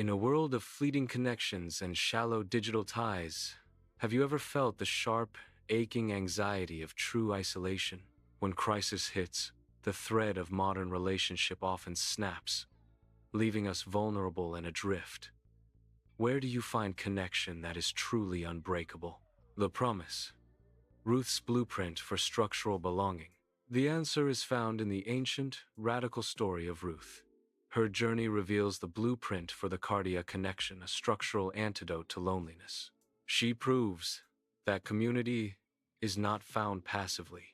In a world of fleeting connections and shallow digital ties, have you ever felt the sharp, aching anxiety of true isolation? When crisis hits, the thread of modern relationship often snaps, leaving us vulnerable and adrift. Where do you find connection that is truly unbreakable? The promise. Ruth's blueprint for structural belonging. The answer is found in the ancient, radical story of Ruth. Her journey reveals the blueprint for the Kardia Connection, a structural antidote to loneliness. She proves that community is not found passively.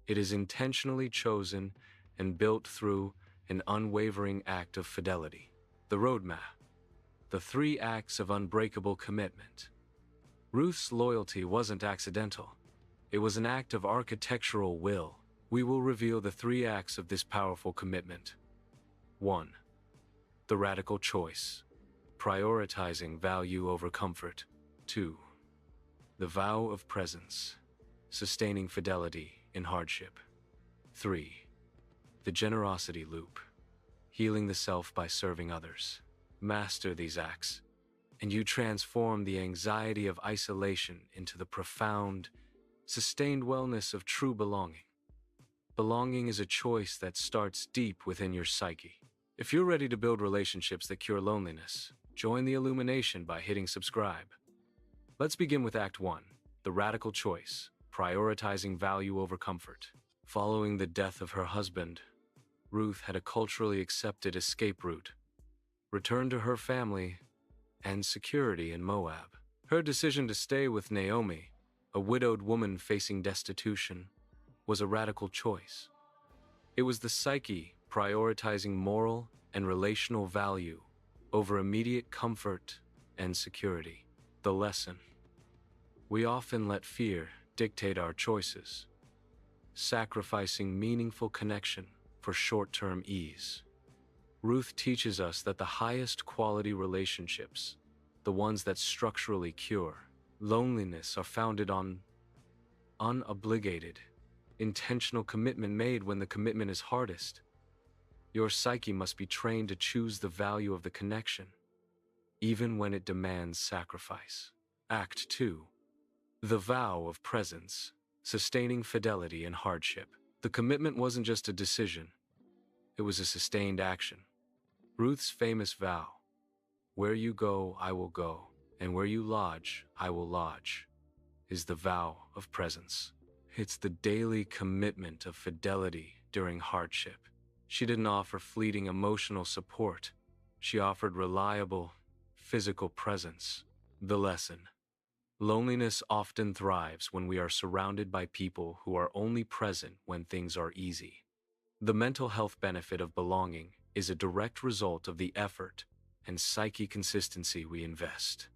It is intentionally chosen and built through an unwavering act of fidelity. The roadmap. The 3 acts of unbreakable commitment. Ruth's loyalty wasn't accidental. It was an act of architectural will. We will reveal the 3 acts of this powerful commitment. 1. The radical choice. Prioritizing value over comfort. 2. The vow of presence. Sustaining fidelity in hardship. 3. The generosity loop. Healing the self by serving others. Master these acts, and you transform the anxiety of isolation into the profound, sustained wellness of true belonging. Belonging is a choice that starts deep within your psyche. If you're ready to build relationships that cure loneliness, join the illumination by hitting subscribe. Let's begin with Act 1, the radical choice, prioritizing value over comfort. Following the death of her husband, Ruth had a culturally accepted escape route, return to her family, and security in Moab. Her decision to stay with Naomi, a widowed woman facing destitution, was a radical choice. It was the psyche prioritizing moral and relational value over immediate comfort and security. The lesson. We often let fear dictate our choices, sacrificing meaningful connection for short-term ease. Ruth teaches us that the highest quality relationships, the ones that structurally cure loneliness, are founded on unobligated, intentional commitment made when the commitment is hardest. Your psyche must be trained to choose the value of the connection, even when it demands sacrifice. Act 2. The vow of presence, sustaining fidelity in hardship. The commitment wasn't just a decision, it was a sustained action. Ruth's famous vow, "Where you go, I will go, and where you lodge, I will lodge," is the vow of presence. It's the daily commitment of fidelity during hardship. She didn't offer fleeting emotional support. She offered reliable, physical presence. The lesson. Loneliness often thrives when we are surrounded by people who are only present when things are easy. The mental health benefit of belonging is a direct result of the effort and psyche consistency we invest.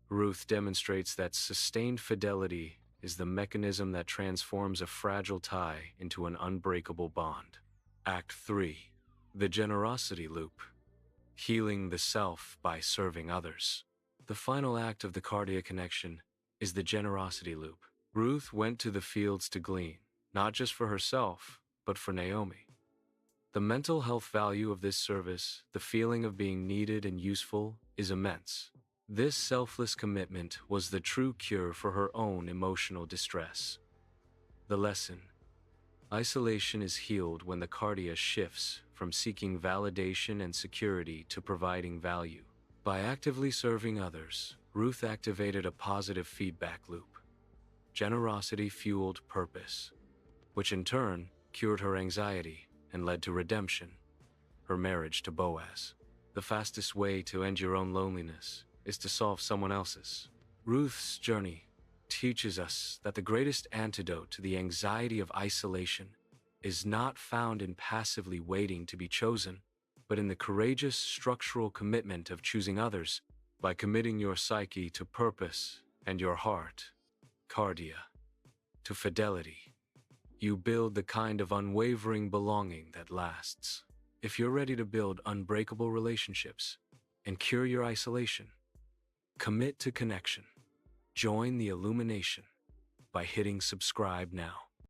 Ruth demonstrates that sustained fidelity is the mechanism that transforms a fragile tie into an unbreakable bond. Act 3. The generosity loop. Healing the self by serving others. The final act of the Kardia Connection is the generosity loop. Ruth went to the fields to glean, not just for herself, but for Naomi. The mental health value of this service, the feeling of being needed and useful, is immense. This selfless commitment was the true cure for her own emotional distress. The lesson. Isolation is healed when the Kardia shifts from seeking validation and security to providing value. By actively serving others, Ruth activated a positive feedback loop. Generosity fueled purpose, which in turn cured her anxiety and led to redemption, her marriage to Boaz. The fastest way to end your own loneliness is to solve someone else's. Ruth's journey teaches us that the greatest antidote to the anxiety of isolation is not found in passively waiting to be chosen, but in the courageous structural commitment of choosing others by committing your psyche to purpose and your heart, Kardia, to fidelity. You build the kind of unwavering belonging that lasts. If you're ready to build unbreakable relationships and cure your isolation, commit to connection. Join the illumination by hitting subscribe now.